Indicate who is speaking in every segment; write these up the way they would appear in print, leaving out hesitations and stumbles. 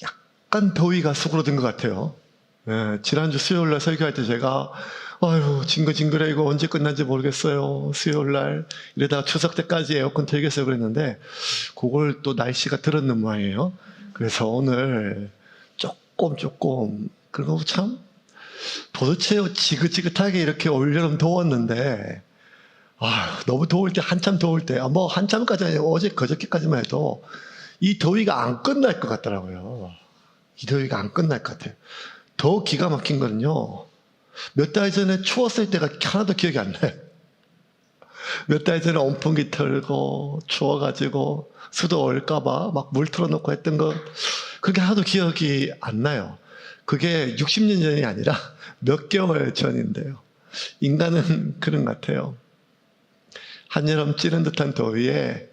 Speaker 1: 약간 더위가 수그러든 것 같아요. 예, 지난주 수요일날 설교할 때 제가 아유 징글징글해 이거 언제 끝난지 모르겠어요. 수요일날 이러다가 추석 때까지 에어컨 틀겠어요 그랬는데 그걸 또 날씨가 들었는 모양이에요. 그래서 오늘 조금 그리고 참 도대체 지긋지긋하게 이렇게 올여름 더웠는데 너무 더울 때 한참 더울 때 뭐 한참까지 아니고 어제 그저께까지만 해도 이 더위가 안 끝날 것 같더라고요. 이 더위가 안 끝날 것 같아요. 더 기가 막힌 거는요. 몇 달 전에 추웠을 때가 하나도 기억이 안 나요. 몇 달 전에 온풍기 틀고 추워가지고 수도 올까봐 막 물 틀어놓고 했던 거 그게 하나도 기억이 안 나요. 그게 60년 전이 아니라 몇 개월 전인데요. 인간은 그런 것 같아요. 한여름 찌는 듯한 더위에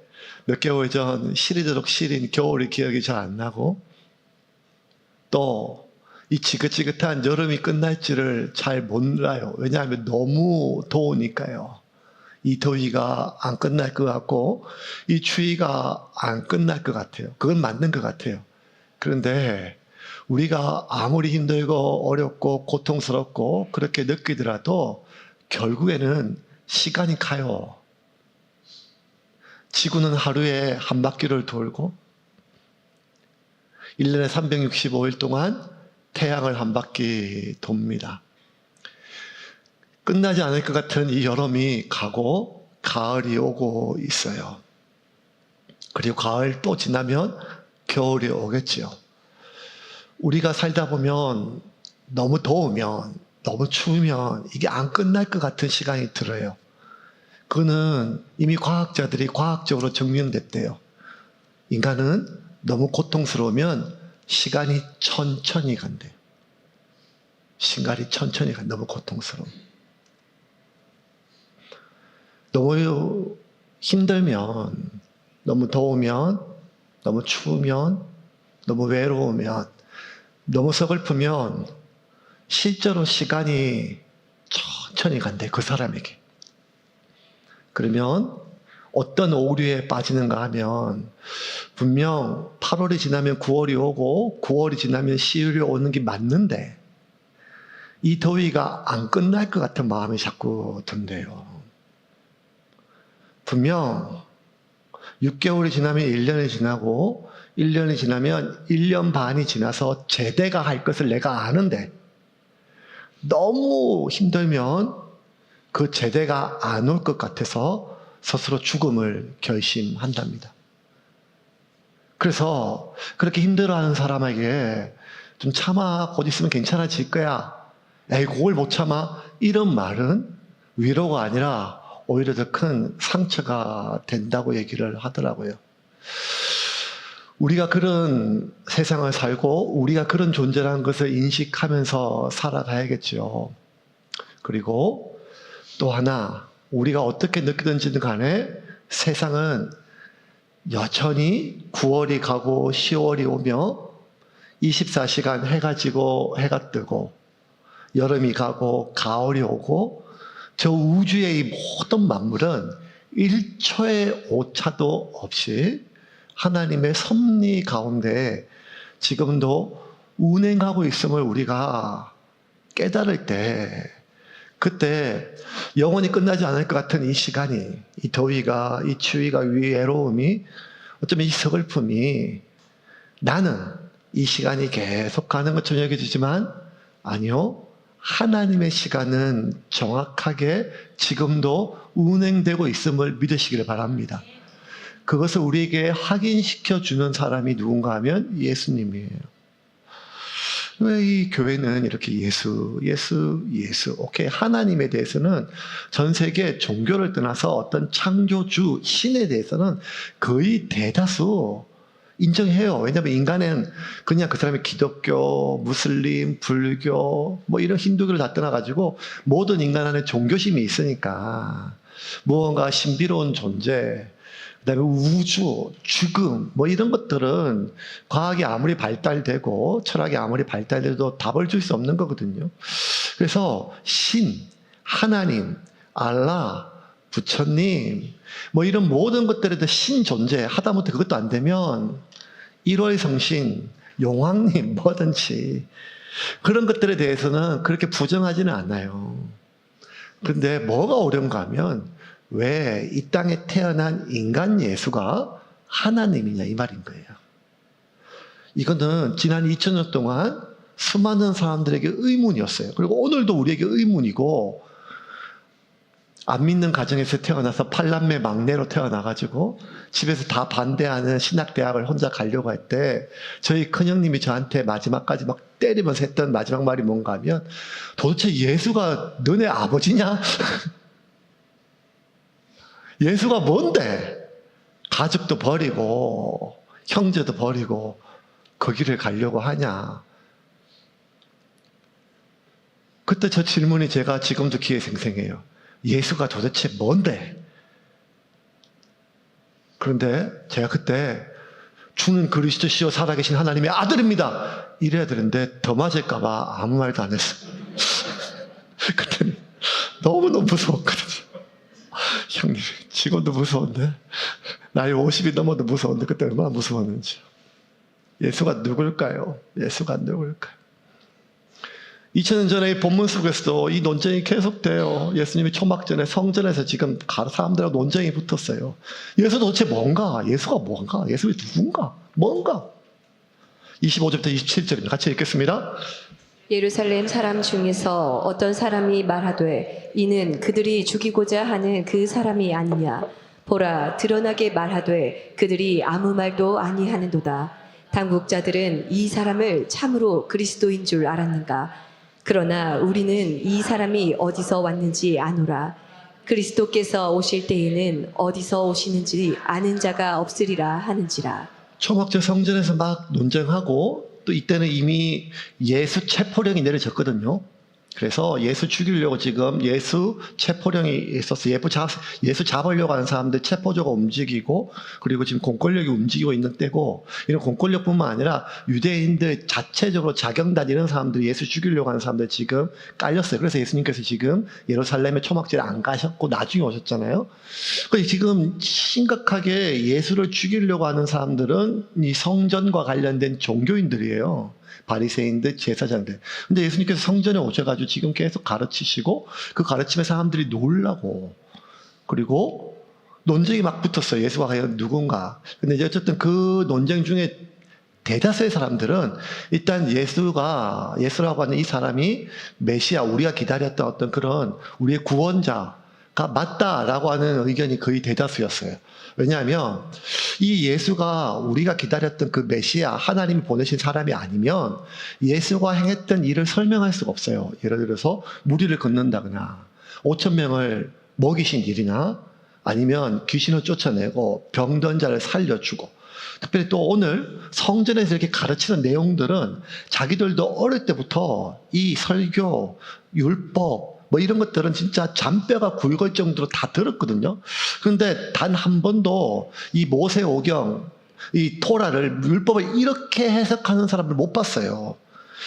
Speaker 1: 몇 개월 전 시리도록 시린 겨울이 기억이 잘 안 나고 또 이 지긋지긋한 여름이 끝날지를 잘 몰라요. 왜냐하면 너무 더우니까요. 이 더위가 안 끝날 것 같고 이 추위가 안 끝날 것 같아요. 그건 맞는 것 같아요. 그런데 우리가 아무리 힘들고 어렵고 고통스럽고 그렇게 느끼더라도 결국에는 시간이 가요. 지구는 하루에 한 바퀴를 돌고 1년에 365일 동안 태양을 한 바퀴 돕니다. 끝나지 않을 것 같은 이 여름이 가고 가을이 오고 있어요. 그리고 가을 또 지나면 겨울이 오겠지요. 우리가 살다 보면 너무 더우면 너무 추우면 이게 안 끝날 것 같은 시간이 들어요. 그거는 이미 과학자들이 과학적으로 증명됐대요. 인간은 너무 고통스러우면 시간이 천천히 간대요. 시간이 천천히 간대요. 너무 고통스러워. 너무 힘들면, 너무 더우면, 너무 추우면, 너무 외로우면, 너무 서글프면 실제로 시간이 천천히 간대, 그 사람에게. 그러면 어떤 오류에 빠지는가 하면 분명 8월이 지나면 9월이 오고 9월이 지나면 10월이 오는 게 맞는데 이 더위가 안 끝날 것 같은 마음이 자꾸 든대요. 분명 6개월이 지나면 1년이 지나고 1년이 지나면 1년 반이 지나서 제대가 할 것을 내가 아는데 너무 힘들면 그 제대가 안 올 것 같아서 스스로 죽음을 결심한답니다. 그래서 그렇게 힘들어하는 사람에게 좀 참아, 곧 있으면 괜찮아질 거야. 에이, 그걸 못 참아. 이런 말은 위로가 아니라 오히려 더 큰 상처가 된다고 얘기를 하더라고요. 우리가 그런 세상을 살고 우리가 그런 존재라는 것을 인식하면서 살아가야겠죠. 그리고 또 하나, 우리가 어떻게 느끼든지 간에 세상은 여전히 9월이 가고 10월이 오며 24시간 해가 지고 해가 뜨고 여름이 가고 가을이 오고 저 우주의 이 모든 만물은 1초의 오차도 없이 하나님의 섭리 가운데 지금도 운행하고 있음을 우리가 깨달을 때 그때 영원히 끝나지 않을 것 같은 이 시간이, 이 더위가, 이 추위가, 이 외로움이, 어쩌면 이 서글픔이 나는 이 시간이 계속 가는 것처럼 여겨지지만 아니요. 하나님의 시간은 정확하게 지금도 운행되고 있음을 믿으시기를 바랍니다. 그것을 우리에게 확인시켜 주는 사람이 누군가 하면 예수님이에요. 왜 이 교회는 이렇게 예수, 오케이. 하나님에 대해서는 전 세계 종교를 떠나서 어떤 창조주, 신에 대해서는 거의 대다수 인정해요. 왜냐하면 인간은 그냥 그 사람이 기독교, 무슬림, 불교, 뭐 이런 힌두교를 다 떠나가지고 모든 인간 안에 종교심이 있으니까 무언가 신비로운 존재, 그다음에 우주, 죽음 뭐 이런 것들은 과학이 아무리 발달되고 철학이 아무리 발달돼도 답을 줄 수 없는 거거든요. 그래서 신, 하나님, 알라, 부처님 뭐 이런 모든 것들에 대해 신 존재 하다못해 그것도 안 되면 1월 성신, 용왕님, 뭐든지. 그런 것들에 대해서는 그렇게 부정하지는 않아요. 그런데 뭐가 어려운가 하면 왜 이 땅에 태어난 인간 예수가 하나님이냐 이 말인 거예요. 이거는 지난 2000년 동안 수많은 사람들에게 의문이었어요. 그리고 오늘도 우리에게 의문이고, 안 믿는 가정에서 태어나서 8남매 막내로 태어나가지고 집에서 다 반대하는 신학대학을 혼자 가려고 할 때 저희 큰형님이 저한테 마지막까지 막 때리면서 했던 마지막 말이 뭔가 하면, 도대체 예수가 너네 아버지냐? 예수가 뭔데? 가족도 버리고 형제도 버리고 그 길을 가려고 하냐? 그때 저 질문이 제가 지금도 귀에 생생해요. 예수가 도대체 뭔데? 그런데 제가 그때 주는 그리스도시요 살아계신 하나님의 아들입니다 이래야 되는데 더 맞을까봐 아무 말도 안 했어요. 그때는 너무너무 무서웠거든요. 형님, 지금도 무서운데, 나이 50이 넘어도 무서운데 그때 얼마나 무서웠는지. 예수가 누굴까요? 예수가 누굴까요? 2000년 전에 이 본문 속에서도 이 논쟁이 계속돼요. 예수님이 초막전에 성전에서 지금 사람들하고 논쟁이 붙었어요. 예수 도대체 뭔가? 예수가 뭔가? 예수가 누군가? 뭔가? 25절부터 27절입니다. 같이 읽겠습니다.
Speaker 2: 예루살렘 사람 중에서 어떤 사람이 말하되 이는 그들이 죽이고자 하는 그 사람이 아니냐. 보라, 드러나게 말하되 그들이 아무 말도 아니하는도다. 당국자들은 이 사람을 참으로 그리스도인 줄 알았는가. 그러나 우리는 이 사람이 어디서 왔는지 아노라. 그리스도께서 오실 때에는 어디서 오시는지 아는 자가 없으리라 하는지라.
Speaker 1: 초막절 성전에서 막 논쟁하고, 또 이때는 이미 예수 체포령이 내려졌거든요. 그래서 예수 죽이려고 지금 예수 체포령이 있어서 예수 잡으려고 하는 사람들 체포조가 움직이고, 그리고 지금 공권력이 움직이고 있는 때고, 이런 공권력뿐만 아니라 유대인들 자체적으로 자경단 이런 사람들이 예수 죽이려고 하는 사람들 지금 깔렸어요. 그래서 예수님께서 지금 예루살렘에 초막절에 안 가셨고 나중에 오셨잖아요. 그래서 지금 심각하게 예수를 죽이려고 하는 사람들은 이 성전과 관련된 종교인들이에요. 바리새인들, 제사장들. 근데 예수님께서 성전에 오셔가지고 지금 계속 가르치시고, 그 가르침에 사람들이 놀라고, 그리고 논쟁이 막 붙었어요. 예수가 과연 누군가. 근데 이제 어쨌든 그 논쟁 중에 대다수의 사람들은 일단 예수라고 하는 이 사람이 메시아, 우리가 기다렸던 어떤 그런 우리의 구원자가 맞다라고 하는 의견이 거의 대다수였어요. 왜냐하면 이 예수가 우리가 기다렸던 그 메시아, 하나님이 보내신 사람이 아니면 예수가 행했던 일을 설명할 수가 없어요. 예를 들어서 무리를 걷는다거나 5,000명을 먹이신 일이나, 아니면 귀신을 쫓아내고 병든 자를 살려주고, 특별히 또 오늘 성전에서 이렇게 가르치는 내용들은 자기들도 어릴 때부터 이 설교, 율법 뭐 이런 것들은 진짜 잔뼈가 굵을 정도로 다 들었거든요. 그런데 단 한 번도 이 모세오경, 이 토라를, 율법을 이렇게 해석하는 사람을 못 봤어요.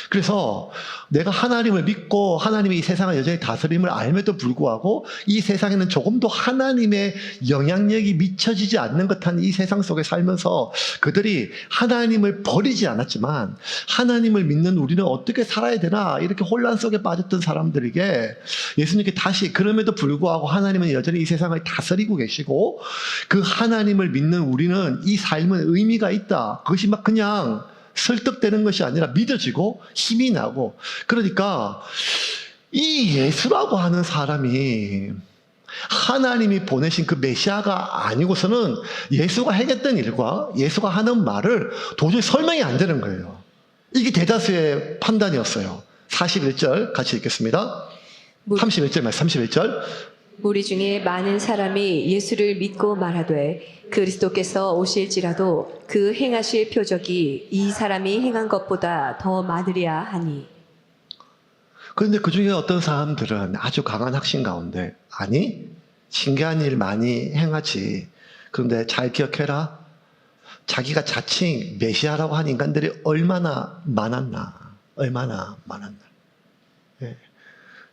Speaker 1: 그래서 내가 하나님을 믿고 하나님이 이 세상을 여전히 다스림을 알면도 불구하고 이 세상에는 조금도 하나님의 영향력이 미쳐지지 않는 듯한 이 세상 속에 살면서 그들이 하나님을 버리지 않았지만 하나님을 믿는 우리는 어떻게 살아야 되나, 이렇게 혼란 속에 빠졌던 사람들에게 예수님께 다시, 그럼에도 불구하고 하나님은 여전히 이 세상을 다스리고 계시고 그 하나님을 믿는 우리는 이 삶은 의미가 있다, 그것이 막 그냥 설득되는 것이 아니라 믿어지고 힘이 나고, 그러니까 이 예수라고 하는 사람이 하나님이 보내신 그 메시아가 아니고서는 예수가 행했던 일과 예수가 하는 말을 도저히 설명이 안 되는 거예요. 이게 대다수의 판단이었어요. 41절 같이 읽겠습니다. 31절 말씀, 31절.
Speaker 2: 무리 중에 많은 사람이 예수를 믿고 말하되 그리스도께서 오실지라도 그 행하실 표적이 이 사람이 행한 것보다 더 많으랴 하니.
Speaker 1: 그런데 그 중에 어떤 사람들은 아주 강한 확신 가운데, 아니, 신기한 일 많이 행하지. 그런데 잘 기억해라. 자기가 자칭 메시아라고 하는 인간들이 얼마나 많았나. 얼마나 많았나. 예.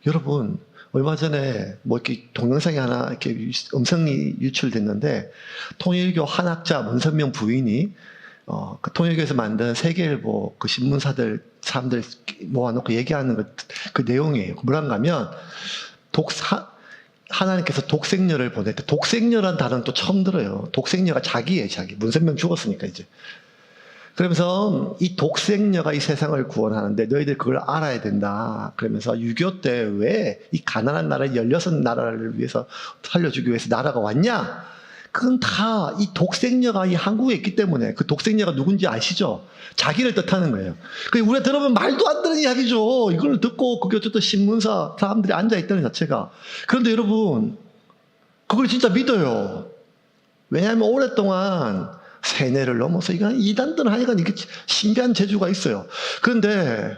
Speaker 1: 여러분, 얼마 전에 뭐 이렇게 동영상이 하나 이렇게 음성이 유출됐는데, 통일교 한학자 문선명 부인이 그 통일교에서 만든 세계일보 그 신문사들 사람들 모아놓고 얘기하는 그 내용이에요. 뭐란가 하면 하나님께서 독생녀를 보낼 때, 독생녀란 단어는 또 처음 들어요. 독생녀가 자기예요, 자기. 문선명 죽었으니까 이제. 그러면서 이 독생녀가 이 세상을 구원하는데 너희들 그걸 알아야 된다. 그러면서 6.25 때 왜 이 가난한 나라 16나라를 위해서 살려주기 위해서 나라가 왔냐? 그건 다 이 독생녀가 이 한국에 있기 때문에, 그 독생녀가 누군지 아시죠? 자기를 뜻하는 거예요. 우리가 들으면 말도 안 되는 이야기죠. 이걸 듣고 그게 어쨌든 신문사 사람들이 앉아있다는 자체가. 그런데 여러분, 그걸 진짜 믿어요. 왜냐하면 오랫동안 세뇌를 넘어서 이건 이단들 하니까 이게 신비한 재주가 있어요. 그런데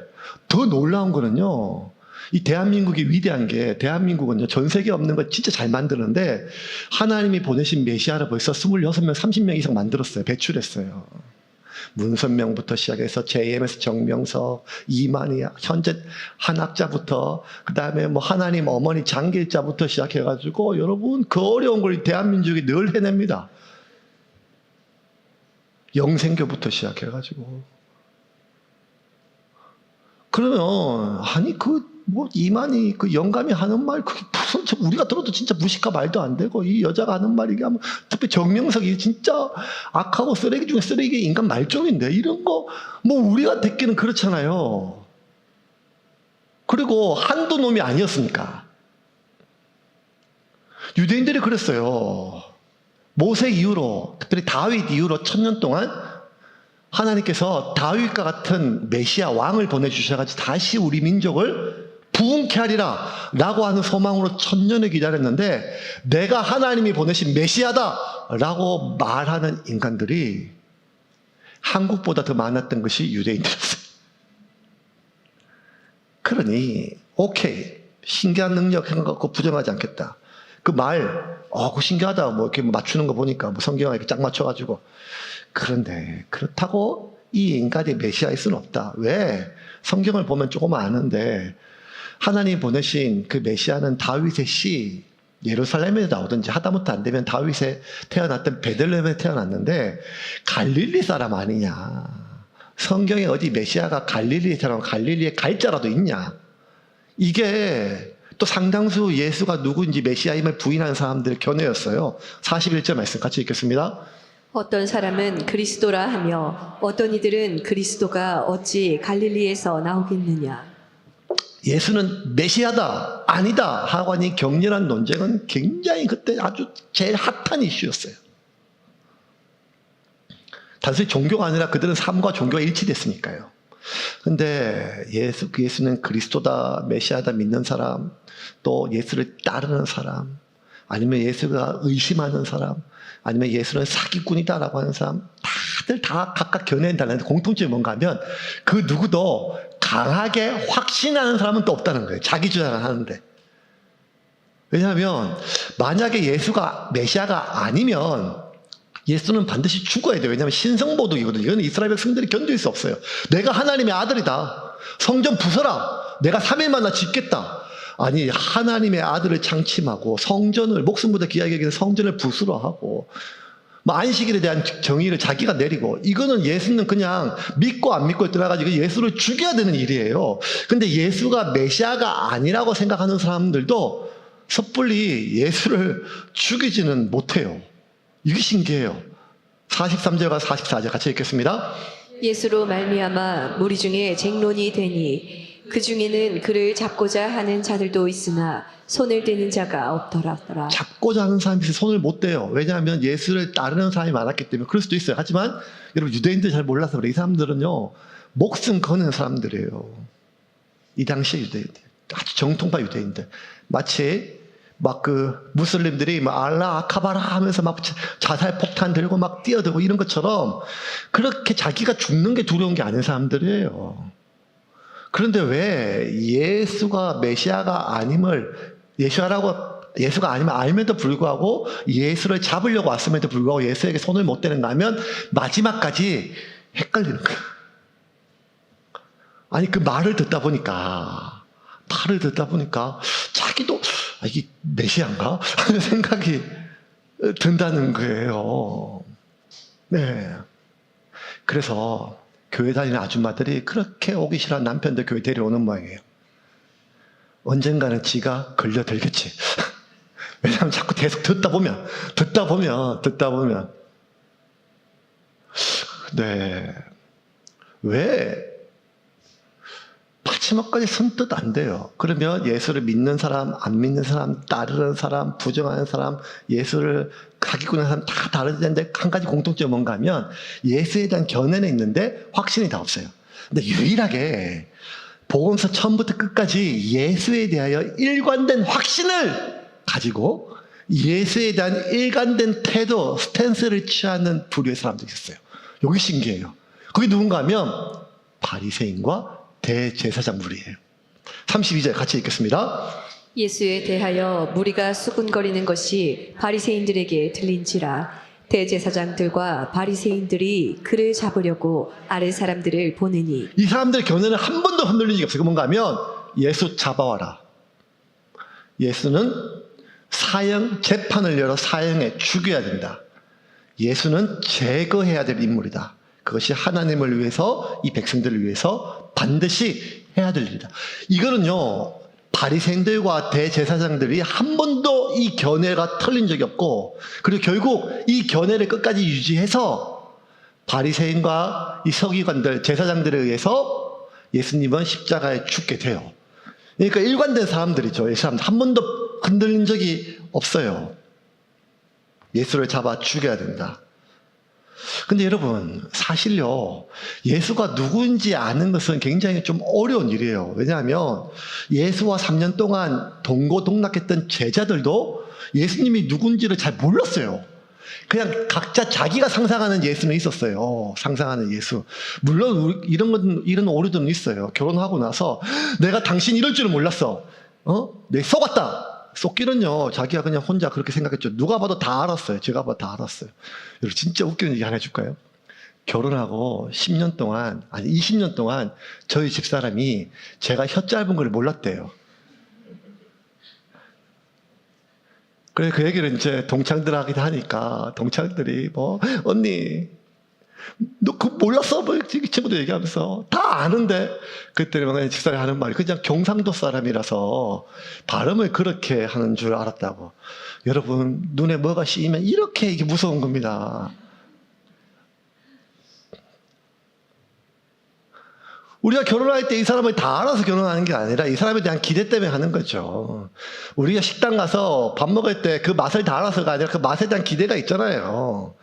Speaker 1: 더 놀라운 거는요, 이 대한민국이 위대한 게, 대한민국은요, 전 세계에 없는 거 진짜 잘 만드는데, 하나님이 보내신 메시아를 벌써 26명, 30명 이상 만들었어요. 배출했어요. 문선명부터 시작해서 JMS 정명석, 이만희, 현재 한학자부터, 그 다음에 뭐 하나님 어머니 장길자부터 시작해가지고, 여러분, 그 어려운 걸 대한민국이 늘 해냅니다. 영생교부터 시작해가지고. 그러면, 아니, 이만희, 영감이 하는 말, 그게 무슨, 우리가 들어도 진짜 무식하 말도 안 되고, 이 여자가 하는 말이, 이게 특히 정명석이 진짜 악하고 쓰레기 중에 쓰레기 인간 말종인데, 이런 거, 우리가 듣기는 그렇잖아요. 그리고 한두 놈이 아니었으니까. 유대인들이 그랬어요. 모세 이후로, 특별히 다윗 이후로 1000년 동안 하나님께서 다윗과 같은 메시아 왕을 보내주셔가지고 다시 우리 민족을 부흥케 하리라 라고 하는 소망으로 1000년을 기다렸는데, 내가 하나님이 보내신 메시아다 라고 말하는 인간들이 한국보다 더 많았던 것이 유대인들이었어요. 그러니 오케이, 신기한 능력 생각하고 부정하지 않겠다. 그 말, 그거 신기하다. 이렇게 맞추는 거 보니까 성경에 이렇게 짝 맞춰가지고. 그런데 그렇다고 이 인간이 메시아일 수는 없다. 왜? 성경을 보면 조금 아는데, 하나님 보내신 그 메시아는 다윗의 씨, 예루살렘에 나오든지 하다못해 안 되면 다윗에 태어났던 베들레헴에 태어났는데, 갈릴리 사람 아니냐. 성경에 어디 메시아가 갈릴리에 태어나면 갈릴리에 갈자라도 있냐. 이게 또 상당수 예수가 누구인지 메시아임을 부인하는 사람들의 견해였어요. 41절 말씀 같이 읽겠습니다.
Speaker 2: 어떤 사람은 그리스도라 하며 어떤 이들은 그리스도가 어찌 갈릴리에서 나오겠느냐.
Speaker 1: 예수는 메시아다, 아니다 하고 하니 격렬한 논쟁은 굉장히 그때 아주 제일 핫한 이슈였어요. 단순히 종교가 아니라 그들은 삶과 종교가 일치됐으니까요. 근데 예수는 그리스도다, 메시아다 믿는 사람, 또 예수를 따르는 사람, 아니면 예수가 의심하는 사람, 아니면 예수는 사기꾼이다라고 하는 사람, 다들 다 각각 견해는 다른데 공통점이 뭔가 하면 그 누구도 강하게 확신하는 사람은 또 없다는 거예요. 자기 주장을 하는데. 왜냐하면 만약에 예수가 메시아가 아니면 예수는 반드시 죽어야 돼요. 왜냐하면 신성모독이거든요. 이건 이스라엘 백성들이 견딜 수 없어요. 내가 하나님의 아들이다. 성전 부숴라. 내가 3일 만나 짓겠다. 아니, 하나님의 아들을 창침하고 성전을, 목숨보다 귀하게 여기는 성전을 부수러 하고, 안식일에 대한 정의를 자기가 내리고, 이거는 예수는 그냥 믿고 안 믿고에 떠나가지고 예수를 죽여야 되는 일이에요. 근데 예수가 메시아가 아니라고 생각하는 사람들도 섣불리 예수를 죽이지는 못해요. 이게 신기해요. 43절과 44절 같이 읽겠습니다.
Speaker 2: 예수로 말미암아 무리 중에 쟁론이 되니 그 중에는 그를 잡고자 하는 자들도 있으나 손을 대는 자가 없더라.
Speaker 1: 잡고자 하는 사람이 손을 못 대요. 왜냐하면 예수를 따르는 사람이 많았기 때문에. 그럴 수도 있어요. 하지만 여러분, 유대인들 잘 몰라서 그래요. 이 사람들은요, 목숨 거는 사람들이에요. 이 당시 유대인들, 아주 정통파 유대인들. 마치 무슬림들이 알라 아카바라 하면서 자살 폭탄 들고 뛰어들고 이런 것처럼, 그렇게 자기가 죽는 게 두려운 게 아닌 사람들이에요. 그런데 왜 예수가 메시아가 아님을, 예수가 아니면 알면도 불구하고 예수를 잡으려고 왔음에도 불구하고 예수에게 손을 못 대는가 하면 마지막까지 헷갈리는 거예요. 아니, 그 말을 듣다 보니까 자기도 이게 메시아인가? 하는 생각이 든다는 거예요. 네. 그래서 교회 다니는 아줌마들이 그렇게 오기 싫어하는 남편들 교회 데려오는 모양이에요. 언젠가는 지가 걸려들겠지. 왜냐하면 자꾸 계속 듣다 보면 네, 왜 마지막까지 선뜻 안 돼요. 그러면 예수를 믿는 사람, 안 믿는 사람, 따르는 사람, 부정하는 사람, 예수를 가기꾼하는 사람 다 다르는데 한 가지 공통점이 뭔가 하면 예수에 대한 견해는 있는데 확신이 다 없어요. 근데 유일하게 복음서 처음부터 끝까지 예수에 대하여 일관된 확신을 가지고 예수에 대한 일관된 태도, 스탠스를 취하는 부류의 사람들이 있었어요. 여기 신기해요. 그게 누군가 하면 바리새인과 대제사장 무리예요. 32절 같이 읽겠습니다.
Speaker 2: 예수에 대하여 무리가 수군거리는 것이 바리새인들에게 들린지라 대제사장들과 바리새인들이 그를 잡으려고 아랫 사람들을 보내니
Speaker 1: 이 사람들의 견해는 한 번도 흔들린 적이 없어요. 뭔가 하면 예수 잡아와라. 예수는 사형, 재판을 열어 사형에 죽여야 된다. 예수는 제거해야 될 인물이다. 그것이 하나님을 위해서, 이 백성들을 위해서 반드시 해야 될 일이다. 이거는요, 바리새인들과 대제사장들이 한 번도 이 견해가 틀린 적이 없고, 그리고 결국 이 견해를 끝까지 유지해서 바리새인과 이 서기관들, 제사장들에 의해서 예수님은 십자가에 죽게 돼요. 그러니까 일관된 사람들이죠. 이 사람들 한 번도 흔들린 적이 없어요. 예수를 잡아 죽여야 된다. 근데 여러분, 사실요, 예수가 누구인지 아는 것은 굉장히 좀 어려운 일이에요. 왜냐하면 예수와 3년 동안 동고동락했던 제자들도 예수님이 누군지를 잘 몰랐어요. 그냥 각자 자기가 상상하는 예수는 있었어요. 상상하는 예수. 물론 이런 오류들은 있어요. 결혼하고 나서 내가 당신 이럴 줄은 몰랐어. 내 속았다. 속기는요, 자기가 그냥 혼자 그렇게 생각했죠. 누가 봐도 다 알았어요. 제가 봐도 다 알았어요. 여러분, 진짜 웃기는 얘기 하나 해줄까요? 결혼하고 10년 동안, 아니 20년 동안 저희 집사람이 제가 혀 짧은 걸 몰랐대요. 그래, 그 얘기를 이제 동창들하기도 하니까, 동창들이 언니, 너 그거 몰랐어? 이 친구도 얘기하면서 다 아는데 그때 집사람이 하는 말이 그냥 경상도 사람이라서 발음을 그렇게 하는 줄 알았다고. 여러분, 눈에 뭐가 씌이면 이렇게 이게 무서운 겁니다. 우리가 결혼할 때 이 사람을 다 알아서 결혼하는 게 아니라 이 사람에 대한 기대 때문에 하는 거죠. 우리가 식당 가서 밥 먹을 때 그 맛을 다 알아서가 아니라 그 맛에 대한 기대가 있잖아요.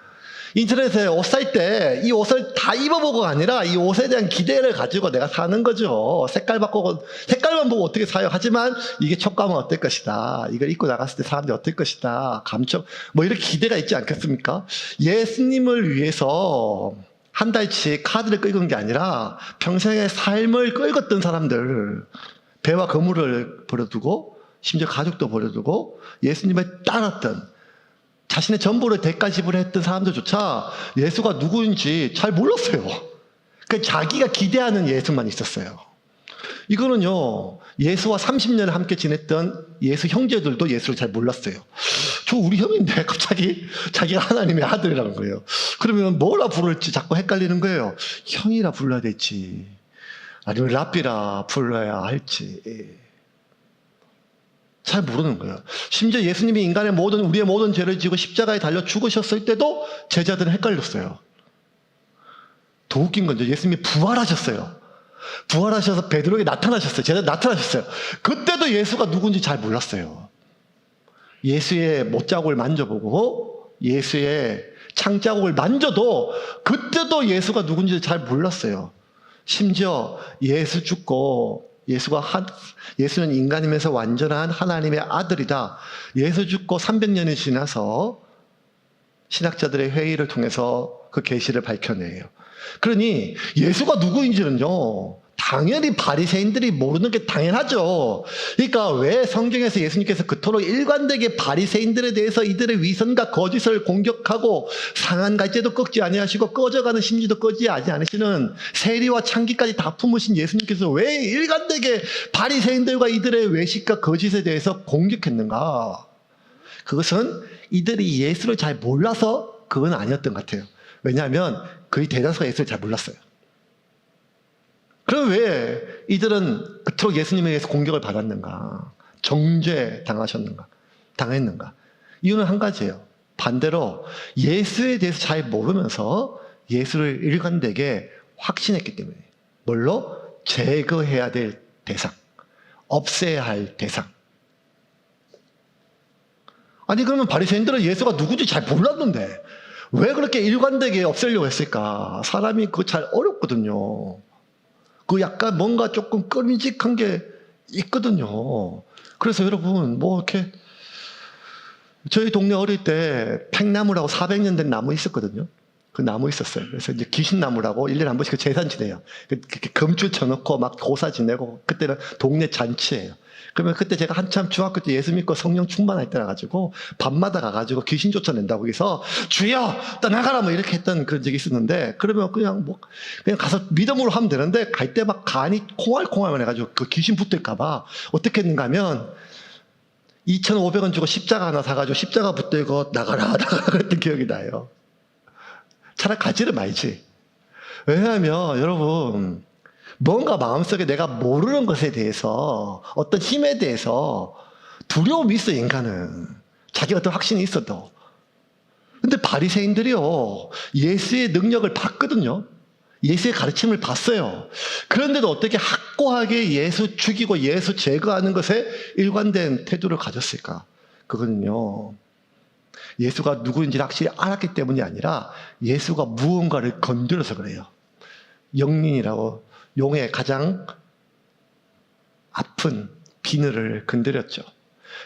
Speaker 1: 인터넷에 옷 살 때 이 옷을 다 입어보고가 아니라 이 옷에 대한 기대를 가지고 내가 사는 거죠. 색깔만 보고 어떻게 사요? 하지만 이게 촉감은 어떨 것이다. 이걸 입고 나갔을 때 사람들이 어떨 것이다. 감촉, 이렇게 기대가 있지 않겠습니까? 예수님을 위해서 한 달치 카드를 끌건 게 아니라 평생의 삶을 끌었던 사람들, 배와 거물을 버려두고 심지어 가족도 버려두고 예수님을 따랐던, 자신의 전부를 대가 지불했던 사람들조차 예수가 누구인지 잘 몰랐어요. 그러니까 자기가 기대하는 예수만 있었어요. 이거는요, 예수와 30년을 함께 지냈던 예수 형제들도 예수를 잘 몰랐어요. 저 우리 형인데 갑자기 자기가 하나님의 아들이라는 거예요. 그러면 뭐라 부를지 자꾸 헷갈리는 거예요. 형이라 불러야 될지 아니면 랍비라 불러야 할지 잘 모르는 거예요. 심지어 예수님이 우리의 모든 죄를 지고 십자가에 달려 죽으셨을 때도 제자들은 헷갈렸어요. 더 웃긴 건데 예수님이 부활하셨어요. 부활하셔서 베드로에게 나타나셨어요. 제자들 나타나셨어요. 그때도 예수가 누군지 잘 몰랐어요. 예수의 못자국을 만져보고 예수의 창자국을 만져도 그때도 예수가 누군지 잘 몰랐어요. 심지어 예수 죽고 예수는 인간이면서 완전한 하나님의 아들이다. 예수 죽고 300년이 지나서 신학자들의 회의를 통해서 그 계시를 밝혀내요. 그러니 예수가 누구인지는요, 당연히 바리새인들이 모르는 게 당연하죠. 그러니까 왜 성경에서 예수님께서 그토록 일관되게 바리새인들에 대해서 이들의 위선과 거짓을 공격하고 상한 갈대도 꺾지 아니하시고 꺼져가는 심지도 꺼지 아니하시는 세리와 창기까지 다 품으신 예수님께서 왜 일관되게 바리새인들과 이들의 외식과 거짓에 대해서 공격했는가? 그것은 이들이 예수를 잘 몰라서 그건 아니었던 것 같아요. 왜냐하면 거의 대다수가 예수를 잘 몰랐어요. 그럼 왜 이들은 그토록 예수님에 의해서 공격을 받았는가? 정죄 당했는가? 이유는 한 가지예요. 반대로 예수에 대해서 잘 모르면서 예수를 일관되게 확신했기 때문에. 뭘로? 제거해야 될 대상, 없애야 할 대상. 아니 그러면 바리새인들은 예수가 누구인지 잘 몰랐는데 왜 그렇게 일관되게 없애려고 했을까? 사람이 그거 잘 어렵거든요. 그 약간 뭔가 조금 끔찍한 게 있거든요. 그래서 여러분 뭐 이렇게 저희 동네 어릴 때 팽나무라고 400년 된 나무 있었거든요. 그 나무 있었어요. 그래서 이제 귀신나무라고 1년에 한 번씩 그 제산 지내요. 그렇게 금줄 쳐놓고 막 고사 지내고 그때는 동네 잔치예요. 그러면 그때 제가 한참 중학교 때 예수 믿고 성령 충만할 때라 가지고 밤마다 가가지고 귀신 쫓아낸다고 거기서 주여 떠나가라 뭐 이렇게 했던 그런 적이 있었는데 그러면 그냥 가서 믿음으로 하면 되는데 갈 때 막 간이 콩알콩알만 해가지고 그 귀신 붙을까봐 어떻게 했는가 하면 2,500원 주고 십자가 하나 사가지고 십자가 붙들고 나가라 그랬던 기억이 나요. 차라리 가지를 말지. 왜냐하면 여러분 뭔가 마음속에 내가 모르는 것에 대해서 어떤 힘에 대해서 두려움이 있어 인간은. 자기 어떤 확신이 있어도. 근데 바리새인들이요 예수의 능력을 봤거든요. 예수의 가르침을 봤어요. 그런데도 어떻게 확고하게 예수 죽이고 예수 제거하는 것에 일관된 태도를 가졌을까? 그거는요 예수가 누구인지 확실히 알았기 때문이 아니라 예수가 무언가를 건드려서 그래요. 영린이라고 용의 가장 아픈 비늘을 건드렸죠.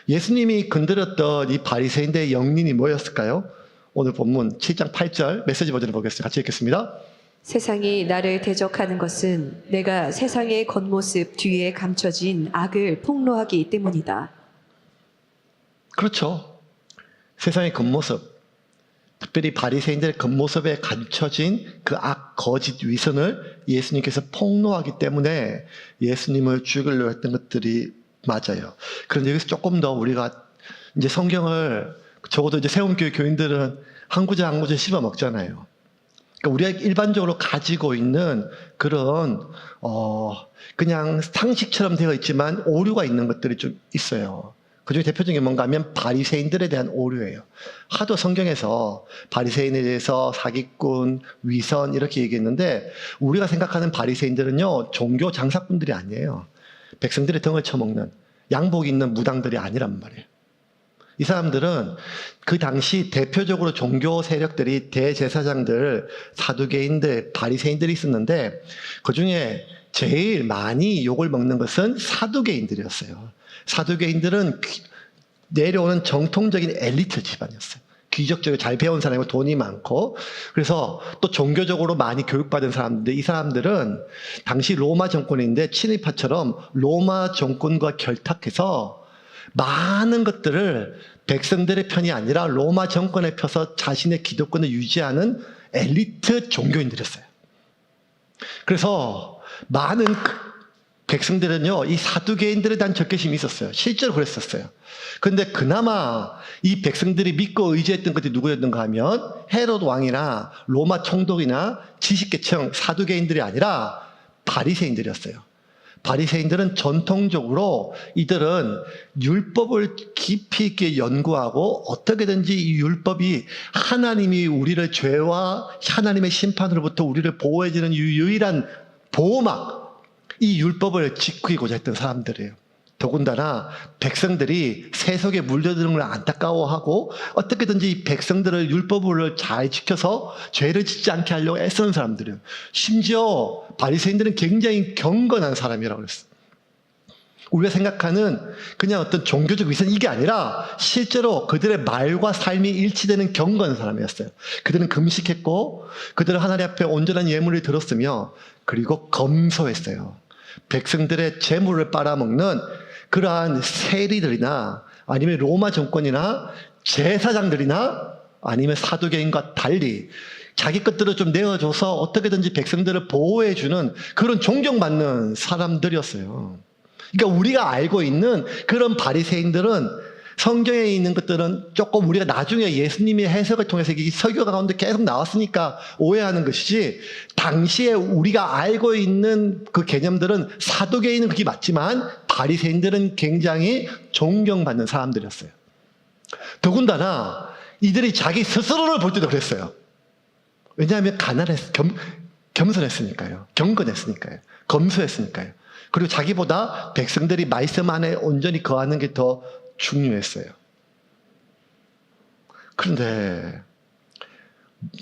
Speaker 1: 예수님이 건드렸던 이 바리새인들의 영린이 뭐였을까요? 오늘 본문 7장 8절 메시지 버전을 보겠습니다. 같이 읽겠습니다.
Speaker 2: 세상이 나를 대적하는 것은 내가 세상의 겉모습 뒤에 감춰진 악을 폭로하기 때문이다.
Speaker 1: 그렇죠. 세상의 겉모습, 특별히 바리새인들의 겉모습에 감춰진 그 악, 거짓, 위선을 예수님께서 폭로하기 때문에 예수님을 죽이려고 했던 것들이 맞아요. 그런데 여기서 조금 더 우리가 이제 성경을 적어도 이제 세움교회 교인들은 한 구절 한 구절 씹어 먹잖아요. 그러니까 우리가 일반적으로 가지고 있는 그런 그냥 상식처럼 되어 있지만 오류가 있는 것들이 좀 있어요. 그중에 대표적인 게 뭔가 하면 바리새인들에 대한 오류예요. 하도 성경에서 바리새인에 대해서 사기꾼, 위선 이렇게 얘기했는데 우리가 생각하는 바리새인들은요 종교 장사꾼들이 아니에요. 백성들의 등을 쳐먹는 양복 입는 무당들이 아니란 말이에요. 이 사람들은 그 당시 대표적으로 종교 세력들이 대제사장들, 사두개인들, 바리새인들이 있었는데 그중에 제일 많이 욕을 먹는 것은 사두개인들이었어요. 사두개인들은 내려오는 정통적인 엘리트 집안이었어요. 귀족적으로 잘 배운 사람이고 돈이 많고 그래서 또 종교적으로 많이 교육받은 사람인데 이 사람들은 당시 로마 정권인데 친일파처럼 로마 정권과 결탁해서 많은 것들을 백성들의 편이 아니라 로마 정권에 펴서 자신의 기득권을 유지하는 엘리트 종교인들이었어요. 그래서 많은 백성들은요, 이 사두개인들에 대한 적개심이 있었어요. 실제로 그랬었어요. 그런데 그나마 이 백성들이 믿고 의지했던 것이 누구였는가 하면 헤롯 왕이나 로마 총독이나 지식계층 사두개인들이 아니라 바리새인들이었어요. 바리새인들은 전통적으로 이들은 율법을 깊이 있게 연구하고 어떻게든지 이 율법이 하나님이 우리를 죄와 하나님의 심판으로부터 우리를 보호해주는 유일한 보호막, 이 율법을 지키고자 했던 사람들이에요. 더군다나 백성들이 세속에 물려드는 걸 안타까워하고 어떻게든지 이 백성들을 율법을 잘 지켜서 죄를 짓지 않게 하려고 애쓰는 사람들이에요. 심지어 바리새인들은 굉장히 경건한 사람이라고 그랬어요. 우리가 생각하는 그냥 어떤 종교적 위선 이게 아니라 실제로 그들의 말과 삶이 일치되는 경건한 사람이었어요. 그들은 금식했고 그들은 하나님 앞에 온전한 예물을 들었으며 그리고 검소했어요. 백성들의 재물을 빨아먹는 그러한 세리들이나 아니면 로마 정권이나 제사장들이나 아니면 사두개인과 달리 자기 것들을 좀 내어줘서 어떻게든지 백성들을 보호해주는 그런 존경받는 사람들이었어요. 그러니까 우리가 알고 있는 그런 바리새인들은 성경에 있는 것들은 조금 우리가 나중에 예수님의 해석을 통해서 이 설교 가운데 계속 나왔으니까 오해하는 것이지, 당시에 우리가 알고 있는 그 개념들은 사두개인은 그게 맞지만 바리새인들은 굉장히 존경받는 사람들이었어요. 더군다나 이들이 자기 스스로를 볼 때도 그랬어요. 왜냐하면 겸손했으니까요. 경건했으니까요. 검소했으니까요. 그리고 자기보다 백성들이 말씀 안에 온전히 거하는 게 더 중요했어요. 그런데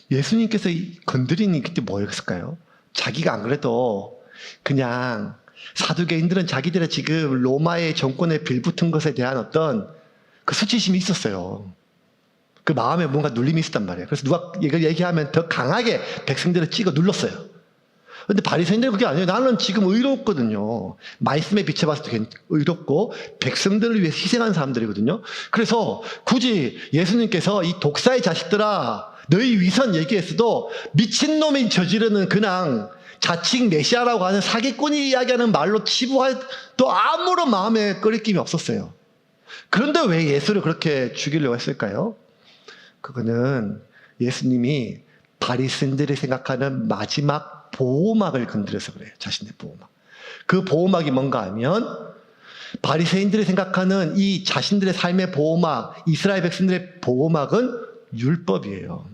Speaker 1: 예수님께서 건드리는 게 뭐였을까요? 자기가 안 그래도 그냥 사두개인들은 자기들의 지금 로마의 정권에 빌붙은 것에 대한 어떤 그 수치심이 있었어요. 그 마음에 뭔가 눌림이 있었단 말이에요. 그래서 누가 이걸 얘기하면 더 강하게 백성들을 찍어 눌렀어요. 근데 바리새인들은 그게 아니에요. 나는 지금 의롭거든요. 말씀에 비춰봤을 때 의롭고 백성들을 위해 희생한 사람들이거든요. 그래서 굳이 예수님께서 이 독사의 자식들아 너희 위선 얘기했어도 미친놈이 저지르는 그냥 자칭 메시아라고 하는 사기꾼이 이야기하는 말로 치부할 또 아무런 마음에 꺼리낌이 없었어요. 그런데 왜 예수를 그렇게 죽이려고 했을까요? 그거는 예수님이 바리새인들이 생각하는 마지막 보호막을 건드려서 그래요. 자신의 보호막. 그 보호막이 뭔가 하면 바리새인들이 생각하는 이 자신들의 삶의 보호막, 이스라엘 백성들의 보호막은 율법이에요.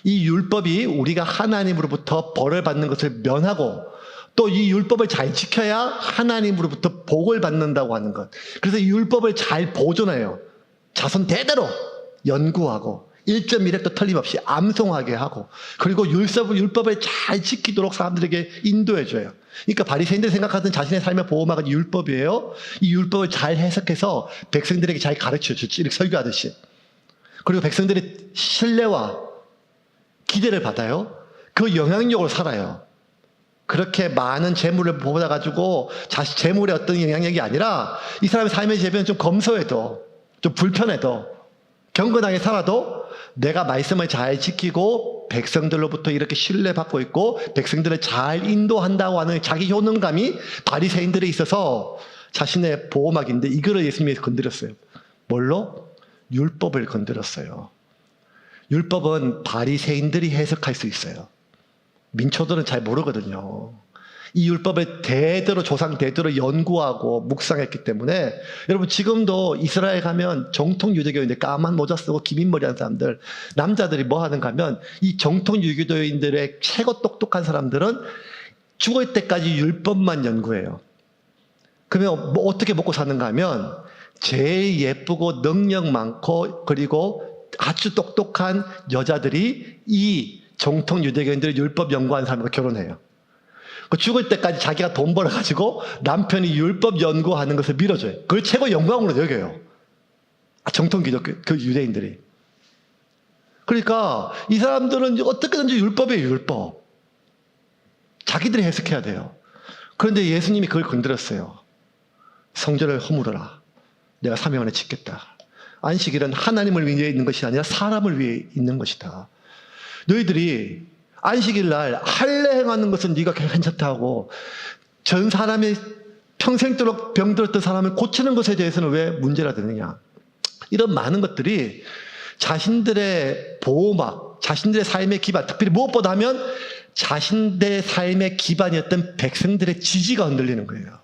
Speaker 1: 이 율법이 우리가 하나님으로부터 벌을 받는 것을 면하고 또 이 율법을 잘 지켜야 하나님으로부터 복을 받는다고 하는 것. 그래서 이 율법을 잘 보존해요. 자손 대대로 연구하고 1.1획도 틀림없이 암송하게 하고, 그리고 율법을 잘 지키도록 사람들에게 인도해줘요. 그러니까 바리새인들이 생각하던 자신의 삶의 보호막은 율법이에요. 이 율법을 잘 해석해서 백성들에게 잘 가르쳐주지, 이렇게 설교하듯이. 그리고 백성들이 신뢰와 기대를 받아요. 그 영향력으로 살아요. 그렇게 많은 재물을 보다가지고 재물의 어떤 영향력이 아니라 이 사람의 삶의 재변은 좀 검소해도, 좀 불편해도, 경건하게 살아도 내가 말씀을 잘 지키고 백성들로부터 이렇게 신뢰받고 있고 백성들을 잘 인도한다고 하는 자기 효능감이 바리새인들에 있어서 자신의 보호막인데, 이거를 예수님이 건드렸어요. 뭘로? 율법을 건드렸어요. 율법은 바리새인들이 해석할 수 있어요. 민초들은 잘 모르거든요. 이 율법을 대대로 조상 대대로 연구하고 묵상했기 때문에, 여러분 지금도 이스라엘 가면 정통 유대교인들, 까만 모자 쓰고 기민머리 한 사람들, 남자들이 뭐 하는가 하면 이 정통 유대교인들의 최고 똑똑한 사람들은 죽을 때까지 율법만 연구해요. 그러면 뭐 어떻게 먹고 사는가 하면 제일 예쁘고 능력 많고 그리고 아주 똑똑한 여자들이 이 정통 유대교인들의 율법 연구하는 사람과 결혼해요. 죽을 때까지 자기가 돈 벌어가지고 남편이 율법 연구하는 것을 밀어줘요. 그걸 최고 영광으로 여겨요. 정통 기독교, 그 유대인들이. 그러니까 이 사람들은 어떻게든지 율법이에요, 율법. 자기들이 해석해야 돼요. 그런데 예수님이 그걸 건드렸어요. 성전을 허물어라. 내가 3일 만에 짓겠다. 안식일은 하나님을 위해 있는 것이 아니라 사람을 위해 있는 것이다. 너희들이 안식일 날 할례 행하는 것은 네가 괜찮다고, 전 사람이 평생도록 병들었던 사람을 고치는 것에 대해서는 왜 문제가 되느냐. 이런 많은 것들이 자신들의 보호막, 자신들의 삶의 기반, 특별히 무엇보다 하면 자신들의 삶의 기반이었던 백성들의 지지가 흔들리는 거예요.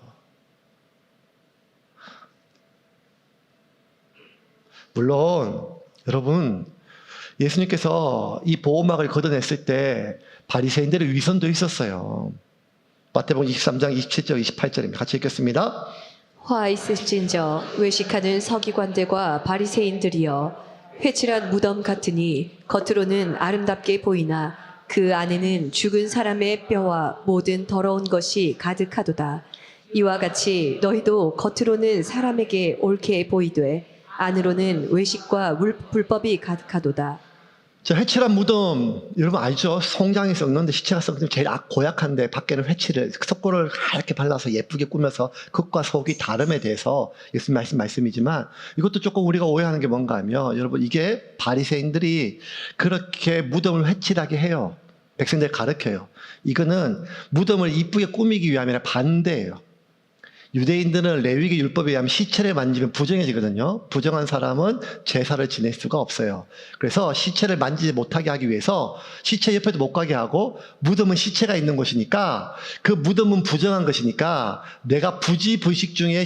Speaker 1: 물론 여러분, 예수님께서 이 보호막을 걷어냈을 때 바리새인들의 위선도 있었어요. 마태복음 23장 27절 28절입니다. 같이 읽겠습니다.
Speaker 2: 화 있을진저 외식하는 서기관들과 바리새인들이여, 회칠한 무덤 같으니 겉으로는 아름답게 보이나 그 안에는 죽은 사람의 뼈와 모든 더러운 것이 가득하도다. 이와 같이 너희도 겉으로는 사람에게 옳게 보이되 안으로는 외식과 불법이 가득하도다.
Speaker 1: 자, 회칠한 무덤, 여러분 알죠? 송장에 썩는데 시체가 썩는 제일 고약한데 밖에는 회칠을, 석고를 하얗게 발라서 예쁘게 꾸며서 겉과 속이 다름에 대해서 예수님 말씀이지만, 이것도 조금 우리가 오해하는 게 뭔가 하면, 여러분 이게 바리새인들이 그렇게 무덤을 회칠하게 해요. 백성들 가르쳐요. 이거는 무덤을 이쁘게 꾸미기 위함이라 반대예요. 유대인들은 레위기 율법에 의하면 시체를 만지면 부정해지거든요. 부정한 사람은 제사를 지낼 수가 없어요. 그래서 시체를 만지지 못하게 하기 위해서 시체 옆에도 못 가게 하고, 무덤은 시체가 있는 곳이니까, 그 무덤은 부정한 것이니까 내가 부지불식 중에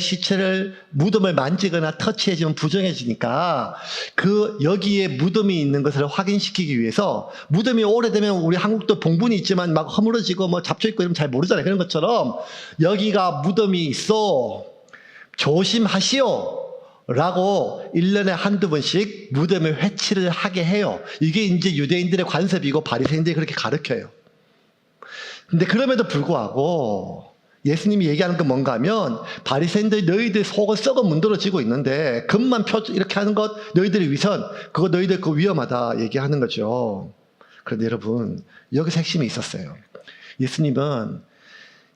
Speaker 1: 무덤을 만지거나 터치해주면 부정해지니까, 그 여기에 무덤이 있는 것을 확인시키기 위해서, 무덤이 오래되면 우리 한국도 봉분이 있지만 막 허물어지고 뭐 잡혀있고 이러면 잘 모르잖아요. 그런 것처럼 여기가 무덤이 있어, 조심하시오 라고 1년에 한두 번씩 무덤에 회치를 하게 해요. 이게 이제 유대인들의 관습이고 바리새인들이 그렇게 가르쳐요. 근데 그럼에도 불구하고 예수님이 얘기하는 건 뭔가 하면, 바리새인들이 너희들 속은 썩어 문드러지고 있는데 겉만 이렇게 하는 것 너희들의 위선, 그거 너희들 그 위험하다 얘기하는 거죠. 그런데 여러분, 여기서 핵심이 있었어요. 예수님은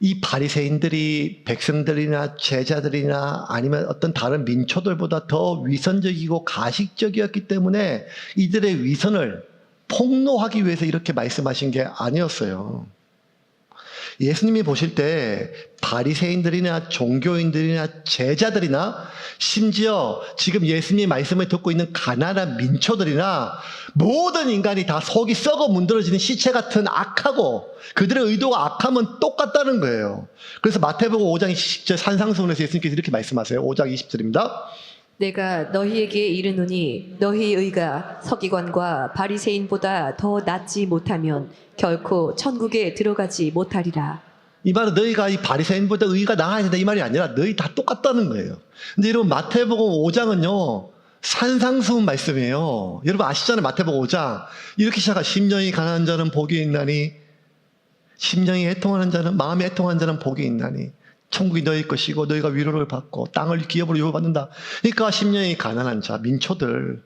Speaker 1: 이 바리새인들이 백성들이나 제자들이나 아니면 어떤 다른 민초들보다 더 위선적이고 가식적이었기 때문에 이들의 위선을 폭로하기 위해서 이렇게 말씀하신 게 아니었어요. 예수님이 보실 때 바리새인들이나 종교인들이나 제자들이나 심지어 지금 예수님의 말씀을 듣고 있는 가난한 민초들이나 모든 인간이 다 속이 썩어 문드러지는 시체 같은 악하고, 그들의 의도가 악하면 똑같다는 거예요. 그래서 마태복음 5장 20절 산상수훈에서 예수님께서 이렇게 말씀하세요. 5장 20절입니다.
Speaker 2: 내가 너희에게 이르노니 너희 의가 서기관과 바리새인보다 더 낫지 못하면 결코 천국에 들어가지 못하리라.
Speaker 1: 이 말은 너희가 이 바리새인보다 의가 나아야 된다 이 말이 아니라 너희 다 똑같다는 거예요. 근데 여러분, 마태복음 5장은요 산상수훈 말씀이에요. 여러분 아시잖아요. 마태복음 5장 이렇게 시작하, 심령이 가난한 자는 복이 있나니, 심령이 애통하는 자는, 마음이 애통한 자는 복이 있나니 천국이 너희 것이고 너희가 위로를 받고 땅을 기업으로 유업받는다. 그러니까 심령이 가난한 자, 민초들,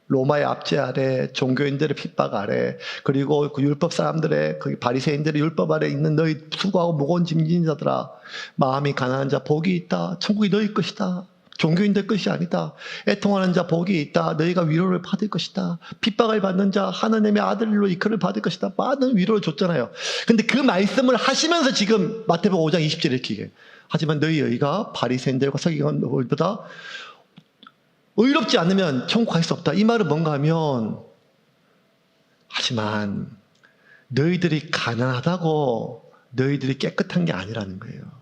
Speaker 1: 로마의 압제 아래, 종교인들의 핍박 아래, 그리고 그 율법 사람들의, 그 바리새인들의 율법 아래 있는 너희 수고하고 무거운 짐진 자들아, 마음이 가난한 자 복이 있다. 천국이 너희 것이다. 종교인들 것이 아니다. 애통하는 자 복이 있다. 너희가 위로를 받을 것이다. 핍박을 받는 자 하나님의 아들로 이끌을 받을 것이다. 많은 위로를 줬잖아요. 근데 그 말씀을 하시면서 지금 마태복음 5장 20절 이렇게 얘기해요. 하지만 너희 의가 바리새인들과 서기관들보다 의롭지 않으면 천국 갈 수 없다. 이 말은 뭔가 하면, 하지만 너희들이 가난하다고 너희들이 깨끗한 게 아니라는 거예요.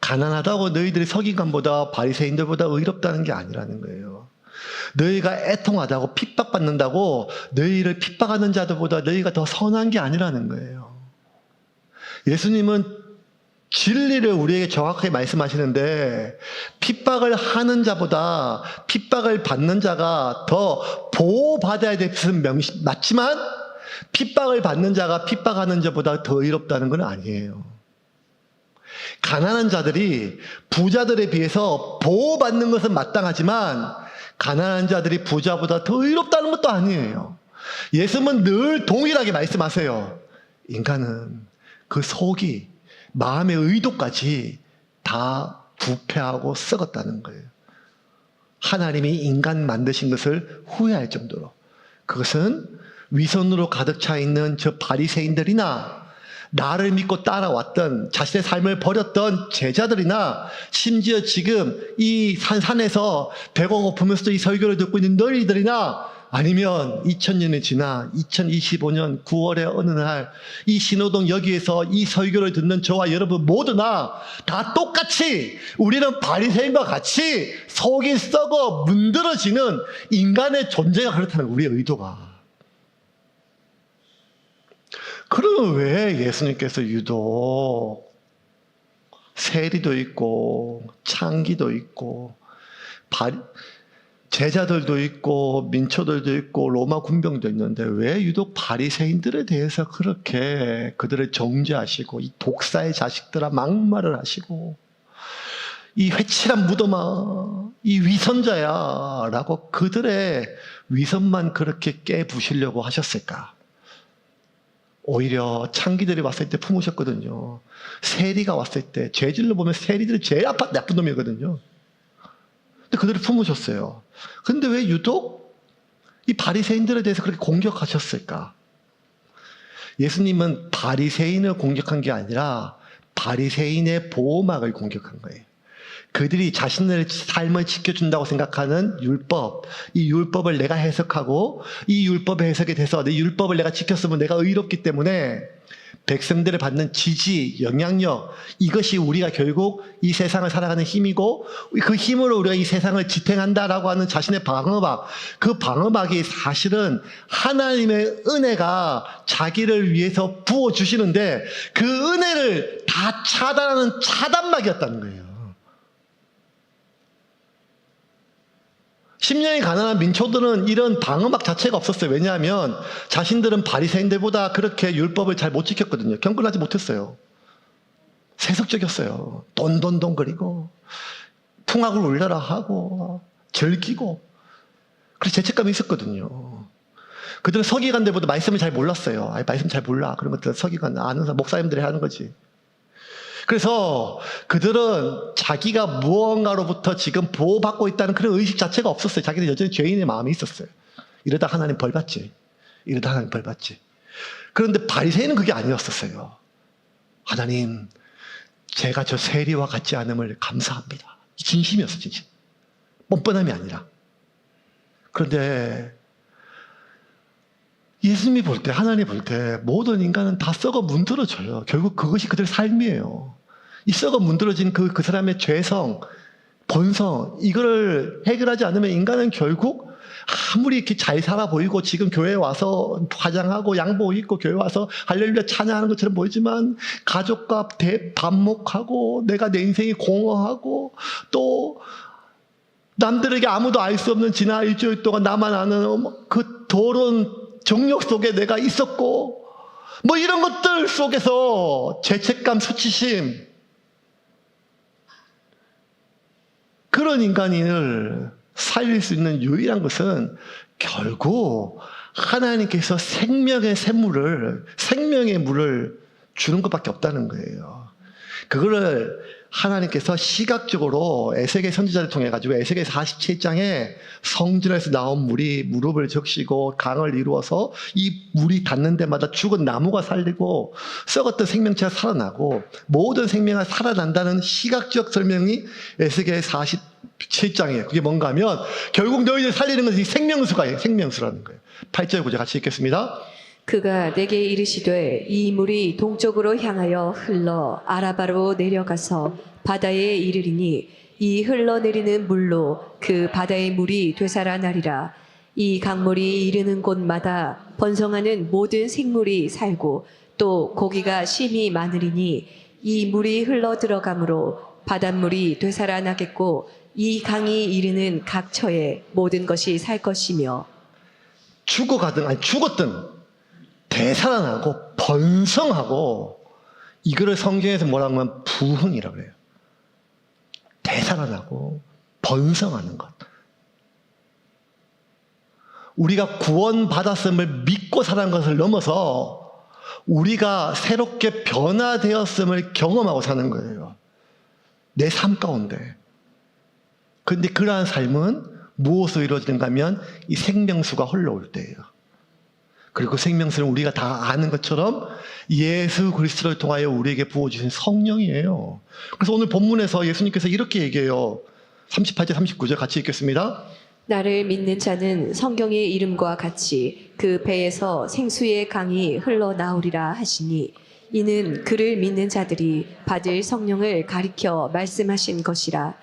Speaker 1: 가난하다고 너희들이 서기관보다 바리새인들보다 의롭다는 게 아니라는 거예요. 너희가 애통하다고 핍박받는다고 너희를 핍박하는 자들보다 너희가 더 선한 게 아니라는 거예요. 예수님은 진리를 우리에게 정확하게 말씀하시는데, 핍박을 하는 자보다 핍박을 받는 자가 더 보호받아야 될 것은 맞지만, 핍박을 받는 자가 핍박하는 자보다 더 의롭다는 건 아니에요. 가난한 자들이 부자들에 비해서 보호받는 것은 마땅하지만 가난한 자들이 부자보다 더 의롭다는 것도 아니에요. 예수님은 늘 동일하게 말씀하세요. 인간은 그 속이, 마음의 의도까지 다 부패하고 썩었다는 거예요. 하나님이 인간 만드신 것을 후회할 정도로. 그것은 위선으로 가득 차 있는 저 바리새인들이나 나를 믿고 따라왔던, 자신의 삶을 버렸던 제자들이나, 심지어 지금 이 산에서 배가 고프면서도 이 설교를 듣고 있는 너희들이나, 아니면 2000년이 지나 2025년 9월의 어느 날 이 신호동 여기에서 이 설교를 듣는 저와 여러분 모두나 다 똑같이 우리는 바리새인과 같이 속이 썩어 문드러지는 인간의 존재가 그렇다는 거예요. 우리의 의도가. 그러면 왜 예수님께서 유독 세리도 있고 창기도 있고 제자들도 있고 민초들도 있고 로마 군병도 있는데 왜 유독 바리새인들에 대해서 그렇게 그들을 정죄하시고, 이 독사의 자식들아 막말을 하시고, 이 회칠한 무덤아, 이 위선자야 라고 그들의 위선만 그렇게 깨부시려고 하셨을까? 오히려 창기들이 왔을 때 품으셨거든요. 세리가 왔을 때, 죄질로 보면 세리들이 제일 나쁜 놈이거든요. 근데 그들을 품으셨어요. 근데 왜 유독 이 바리새인들에 대해서 그렇게 공격하셨을까? 예수님은 바리새인을 공격한 게 아니라 바리새인의 보호막을 공격한 거예요. 그들이 자신의 삶을 지켜준다고 생각하는 율법, 이 율법을 내가 해석하고 이 율법의 해석이 돼서 이 율법을 내가 지켰으면 내가 의롭기 때문에 백성들을 받는 지지, 영향력, 이것이 우리가 결국 이 세상을 살아가는 힘이고 그 힘으로 우리가 이 세상을 지탱한다라고 하는 자신의 방어막, 그 방어막이 사실은 하나님의 은혜가 자기를 위해서 부어주시는데 그 은혜를 다 차단하는 차단막이었다는 거예요. 10년이 가난한 민초들은 이런 방어막 자체가 없었어요. 왜냐하면 자신들은 바리새인들보다 그렇게 율법을 잘 못 지켰거든요. 경건하지 못했어요. 세속적이었어요. 돈거리고 풍악을 울려라 하고 즐기고 그래서 죄책감이 있었거든요. 그들은 서기관들보다 말씀을 잘 몰랐어요. 아니, 말씀 잘 몰라. 그런 것들은 서기관 아는 사람, 목사님들이 하는 거지. 그래서 그들은 자기가 무언가로부터 지금 보호받고 있다는 그런 의식 자체가 없었어요. 자기는 여전히 죄인의 마음이 있었어요. 이러다 하나님 벌 받지. 이러다 하나님 벌 받지. 그런데 바리새인은 그게 아니었었어요. 하나님, 제가 저 세리와 같지 않음을 감사합니다. 진심이었어, 진심. 뻔뻔함이 아니라. 그런데 예수님이 볼 때, 하나님 볼 때 모든 인간은 다 썩어 문드러져요. 결국 그것이 그들의 삶이에요. 이 썩어 문드러진 그 사람의 죄성, 본성, 이거를 해결하지 않으면 인간은 결국 아무리 이렇게 잘 살아 보이고 지금 교회에 와서 화장하고 양복 입고 교회 와서 할렐루야 찬양하는 것처럼 보이지만 가족과 대반목하고 내가 내 인생이 공허하고 또 남들에게 아무도 알 수 없는 지난 일주일 동안 나만 아는 그 더러운 정욕 속에 내가 있었고 뭐 이런 것들 속에서 죄책감, 수치심, 그런 인간을 살릴 수 있는 유일한 것은 결국 하나님께서 생명의 샘물을, 생명의 물을 주는 것밖에 없다는 거예요. 그거를 하나님께서 시각적으로 에스겔 선지자를 통해 가지고 에스겔 47장에 성전에서 나온 물이 무릎을 적시고 강을 이루어서 이 물이 닿는 데마다 죽은 나무가 살리고 썩었던 생명체가 살아나고 모든 생명이 살아난다는 시각적 설명이 에스겔 47장이에요. 그게 뭔가 하면 결국 너희들 살리는 것이 생명수가예요. 생명수라는 거예요. 8절 9절 같이 읽겠습니다.
Speaker 2: 그가 내게 이르시되 이 물이 동쪽으로 향하여 흘러 아라바로 내려가서 바다에 이르리니 이 흘러내리는 물로 그 바다의 물이 되살아나리라. 이 강물이 이르는 곳마다 번성하는 모든 생물이 살고 또 고기가 심히 많으리니 이 물이 흘러 들어가므로 바닷물이 되살아나겠고 이 강이 이르는 각 처에 모든 것이 살 것이며
Speaker 1: 죽었든 되살아나고 번성하고 이거를 성경에서 뭐라고 하면 부흥이라고 해요. 되살아나고 번성하는 것. 우리가 구원받았음을 믿고 살아가는 것을 넘어서 우리가 새롭게 변화되었음을 경험하고 사는 거예요. 내 삶 가운데. 그런데 그러한 삶은 무엇으로 이루어지는가 하면 이 생명수가 흘러올 때예요. 그리고 생명수는 우리가 다 아는 것처럼 예수 그리스도를 통하여 우리에게 부어주신 성령이에요. 그래서 오늘 본문에서 예수님께서 이렇게 얘기해요. 38절 39절 같이 읽겠습니다.
Speaker 2: 나를 믿는 자는 성경의 이름과 같이 그 배에서 생수의 강이 흘러나오리라 하시니 이는 그를 믿는 자들이 받을 성령을 가리켜 말씀하신 것이라.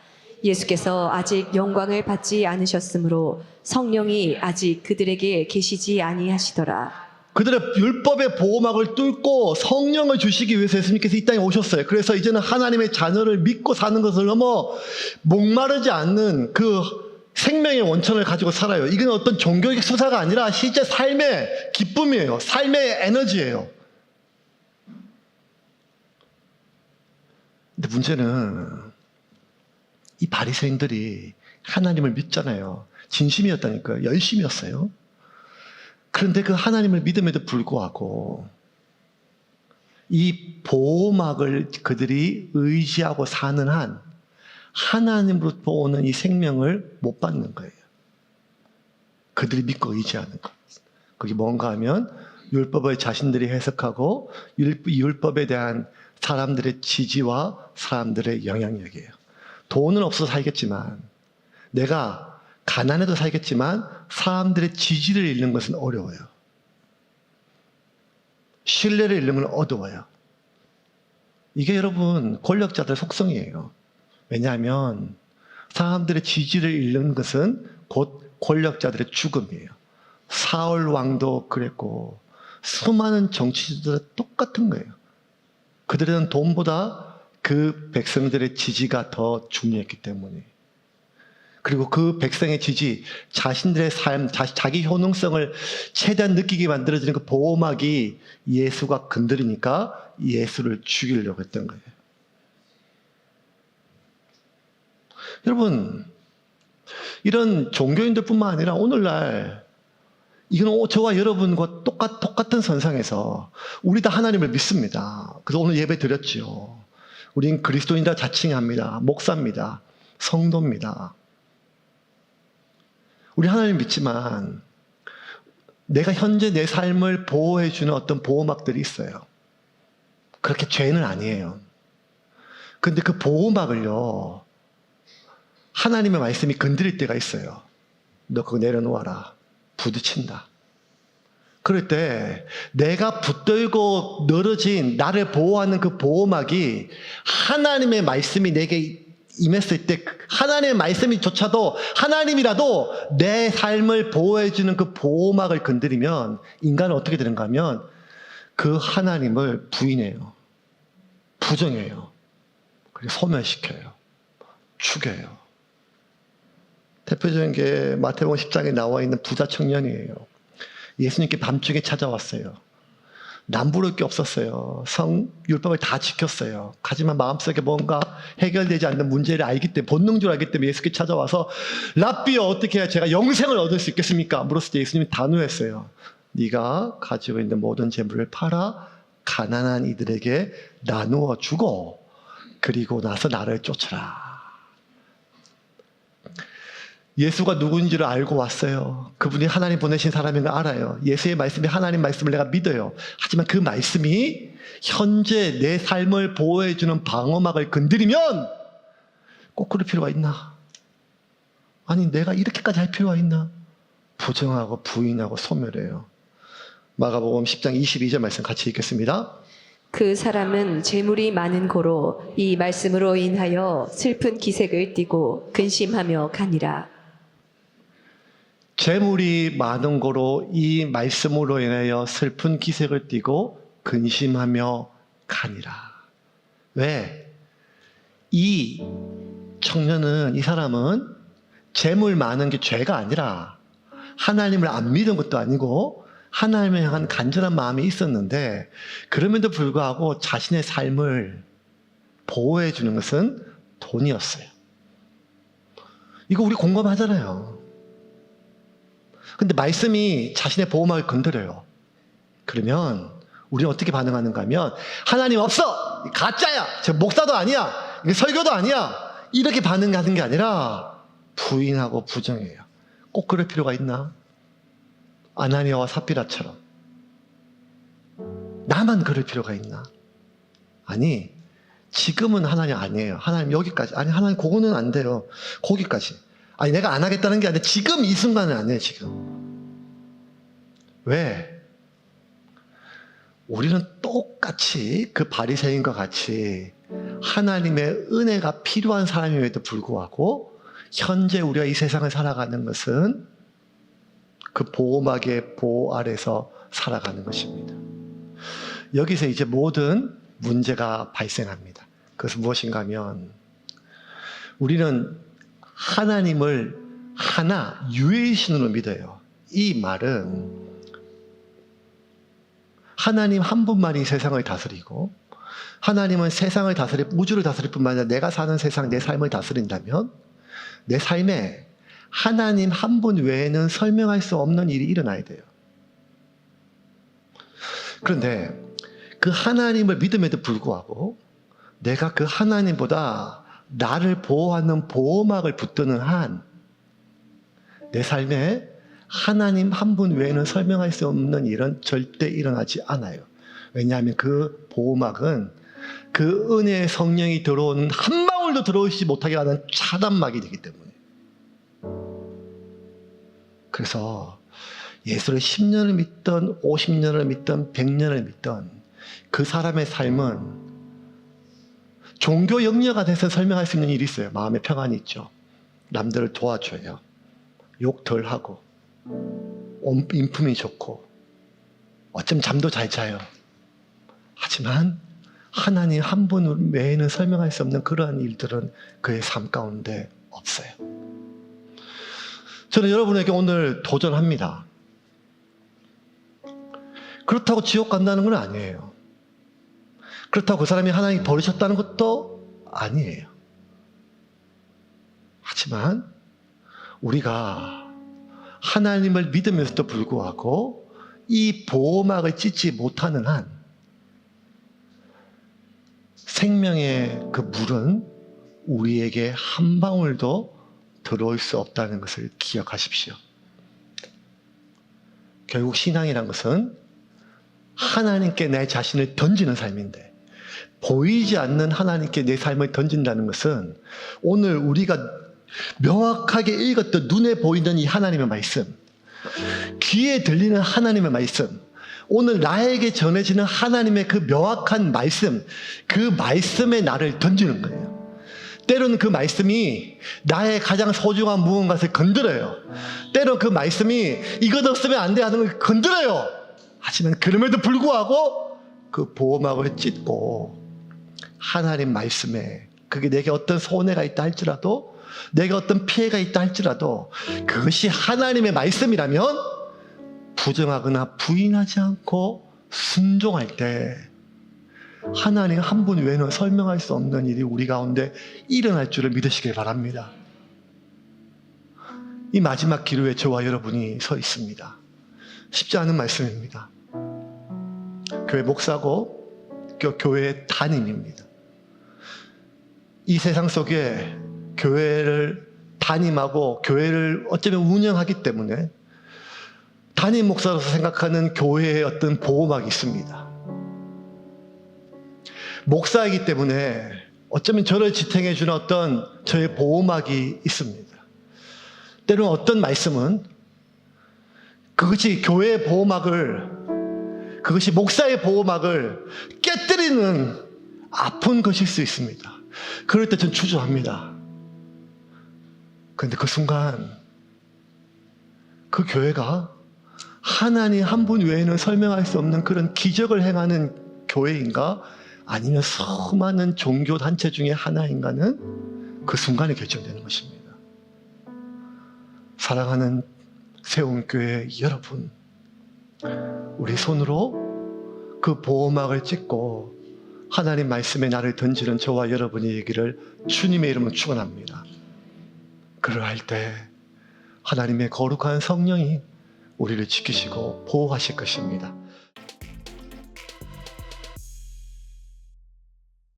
Speaker 2: 예수께서 아직 영광을 받지 않으셨으므로 성령이 아직 그들에게 계시지 아니하시더라.
Speaker 1: 그들의 율법의 보호막을 뚫고 성령을 주시기 위해서 예수님께서 이 땅에 오셨어요. 그래서 이제는 하나님의 자녀를 믿고 사는 것을 넘어 목마르지 않는 그 생명의 원천을 가지고 살아요. 이건 어떤 종교적 수사가 아니라 실제 삶의 기쁨이에요. 삶의 에너지예요. 근데 문제는 이 바리새인들이 하나님을 믿잖아요. 진심이었다니까요. 열심이었어요. 그런데 그 하나님을 믿음에도 불구하고 이 보호막을 그들이 의지하고 사는 한 하나님으로부터 오는 이 생명을 못 받는 거예요. 그들이 믿고 의지하는 것. 그게 뭔가 하면 율법을 자신들이 해석하고 율법에 대한 사람들의 지지와 사람들의 영향력이에요. 돈은 없어서 살겠지만, 내가 가난해도 살겠지만 사람들의 지지를 잃는 것은 어려워요. 신뢰를 잃는 건 어려워요. 이게 여러분 권력자들의 속성이에요. 왜냐하면 사람들의 지지를 잃는 것은 곧 권력자들의 죽음이에요. 사울 왕도 그랬고 수많은 정치주들은 똑같은 거예요. 그들은 돈보다 그 백성들의 지지가 더 중요했기 때문에. 그리고 그 백성의 지지, 자신들의 삶, 자기 효능성을 최대한 느끼게 만들어지는 그 보호막이 예수가 건드리니까 예수를 죽이려고 했던 거예요. 여러분, 이런 종교인들뿐만 아니라 오늘날 이건 저와 여러분과 똑같은 선상에서 우리 다 하나님을 믿습니다. 그래서 오늘 예배 드렸죠. 우린 그리스도인이라 자칭합니다. 목사입니다. 성도입니다. 우리 하나님 믿지만 내가 현재 내 삶을 보호해주는 어떤 보호막들이 있어요. 그렇게 죄는 아니에요. 근데 그 보호막을요, 하나님의 말씀이 건드릴 때가 있어요. 너 그거 내려놓아라. 부딪힌다. 그럴 때 내가 붙들고 늘어진 나를 보호하는 그 보호막이 하나님의 말씀이 내게 임했을 때 하나님의 말씀이조차도 하나님이라도 내 삶을 보호해주는 그 보호막을 건드리면 인간은 어떻게 되는가 하면 그 하나님을 부인해요. 부정해요. 그리고 소멸시켜요. 죽여요. 대표적인 게 마태복음 10장에 나와 있는 부자 청년이에요. 예수님께 밤중에 찾아왔어요. 남부를 게 없었어요. 율법을 다 지켰어요. 하지만 마음속에 뭔가 해결되지 않는 문제를 알기 때문에, 본능적으로 알기 때문에 예수께 찾아와서 랍비여, 어떻게 해야 제가 영생을 얻을 수 있겠습니까? 물었을 때 예수님이 단호했어요. 네가 가지고 있는 모든 재물을 팔아 가난한 이들에게 나누어 주고 그리고 나서 나를 쫓아라. 예수가 누군지를 알고 왔어요. 그분이 하나님 보내신 사람인 걸 알아요. 예수의 말씀이 하나님 말씀을 내가 믿어요. 하지만 그 말씀이 현재 내 삶을 보호해주는 방어막을 건드리면 꼭 그럴 필요가 있나? 아니, 내가 이렇게까지 할 필요가 있나? 부정하고 부인하고 소멸해요. 마가복음 10장 22절 말씀 같이 읽겠습니다.
Speaker 2: 그 사람은 재물이 많은 고로 이 말씀으로 인하여 슬픈 기색을 띠고 근심하며 가니라.
Speaker 1: 재물이 많은 거로 이 말씀으로 인하여 슬픈 기색을 띠고 근심하며 가니라. 왜? 이 청년은, 이 사람은 재물 많은 게 죄가 아니라 하나님을 안 믿은 것도 아니고 하나님을 향한 간절한 마음이 있었는데 그럼에도 불구하고 자신의 삶을 보호해 주는 것은 돈이었어요. 이거 우리 공감하잖아요. 근데 말씀이 자신의 보호막을 건드려요. 그러면 우리는 어떻게 반응하는가 하면 하나님 없어! 가짜야! 저 목사도 아니야! 이게 설교도 아니야! 이렇게 반응하는 게 아니라 부인하고 부정해요. 꼭 그럴 필요가 있나? 아나니아와 삽비라처럼 나만 그럴 필요가 있나? 아니, 지금은 하나님 아니에요. 하나님 여기까지. 아니, 하나님 그거는 안 돼요. 거기까지. 아니, 내가 안 하겠다는 게 아니라 지금 이 순간은 안 해요. 지금. 왜? 우리는 똑같이 그 바리새인과 같이 하나님의 은혜가 필요한 사람임에도 불구하고 현재 우리가 이 세상을 살아가는 것은 그 보호막의 보호 아래서 살아가는 것입니다. 여기서 이제 모든 문제가 발생합니다. 그것은 무엇인가 하면 우리는 하나님을 하나 유일신으로 믿어요. 이 말은 하나님 한 분만이 세상을 다스리고 하나님은 세상을 다스리고 우주를 다스릴 뿐만 아니라 내가 사는 세상, 내 삶을 다스린다면 내 삶에 하나님 한 분 외에는 설명할 수 없는 일이 일어나야 돼요. 그런데 그 하나님을 믿음에도 불구하고 내가 그 하나님보다 나를 보호하는 보호막을 붙드는 한 내 삶에 하나님 한 분 외에는 설명할 수 없는 일은 절대 일어나지 않아요. 왜냐하면 그 보호막은 그 은혜의 성령이 들어오는 한 방울도 들어오지 못하게 하는 차단막이 되기 때문에. 그래서 예수를 10년을 믿던 50년을 믿던 100년을 믿던 그 사람의 삶은 종교 영녀가 돼서 설명할 수 있는 일이 있어요. 마음의 평안이 있죠. 남들을 도와줘요. 욕 덜 하고 인품이 좋고 어쩜 잠도 잘 자요. 하지만 하나님 한 분 외에는 설명할 수 없는 그러한 일들은 그의 삶 가운데 없어요. 저는 여러분에게 오늘 도전합니다. 그렇다고 지옥 간다는 건 아니에요. 그렇다고 그 사람이 하나님이 버리셨다는 것도 아니에요. 하지만 우리가 하나님을 믿으면서도 불구하고 이 보호막을 찢지 못하는 한 생명의 그 물은 우리에게 한 방울도 들어올 수 없다는 것을 기억하십시오. 결국 신앙이란 것은 하나님께 내 자신을 던지는 삶인데, 보이지 않는 하나님께 내 삶을 던진다는 것은 오늘 우리가 명확하게 읽었던 눈에 보이는 이 하나님의 말씀, 귀에 들리는 하나님의 말씀, 오늘 나에게 전해지는 하나님의 그 명확한 말씀, 그 말씀에 나를 던지는 거예요. 때로는 그 말씀이 나의 가장 소중한 무언가를 건드려요. 때로는 그 말씀이 이것 없으면 안 돼 하는 걸 건드려요. 하지만 그럼에도 불구하고 그 보호막을 찢고 하나님 말씀에, 그게 내게 어떤 손해가 있다 할지라도, 내게 어떤 피해가 있다 할지라도 그것이 하나님의 말씀이라면 부정하거나 부인하지 않고 순종할 때 하나님 한 분 외에는 설명할 수 없는 일이 우리 가운데 일어날 줄을 믿으시길 바랍니다. 이 마지막 기로에 저와 여러분이 서 있습니다. 쉽지 않은 말씀입니다. 교회 목사고 교회의 담임입니다. 이 세상 속에 교회를 담임하고 교회를 어쩌면 운영하기 때문에 담임 목사로서 생각하는 교회의 어떤 보호막이 있습니다. 목사이기 때문에 어쩌면 저를 지탱해주는 어떤 저의 보호막이 있습니다. 때로는 어떤 말씀은 그것이 교회의 보호막을, 그것이 목사의 보호막을 깨뜨리는 아픈 것일 수 있습니다. 그럴 때 전 주저합니다. 그런데 그 순간 그 교회가 하나님 한 분 외에는 설명할 수 없는 그런 기적을 행하는 교회인가, 아니면 수많은 종교단체 중에 하나인가는 그 순간에 결정되는 것입니다. 사랑하는 세운교회 여러분, 우리 손으로 그 보호막을 찢고 하나님 말씀에 나를 던지는 저와 여러분이 되기를 주님의 이름으로 축원합니다. 그러할 때 하나님의 거룩한 성령이 우리를 지키시고 보호하실 것입니다.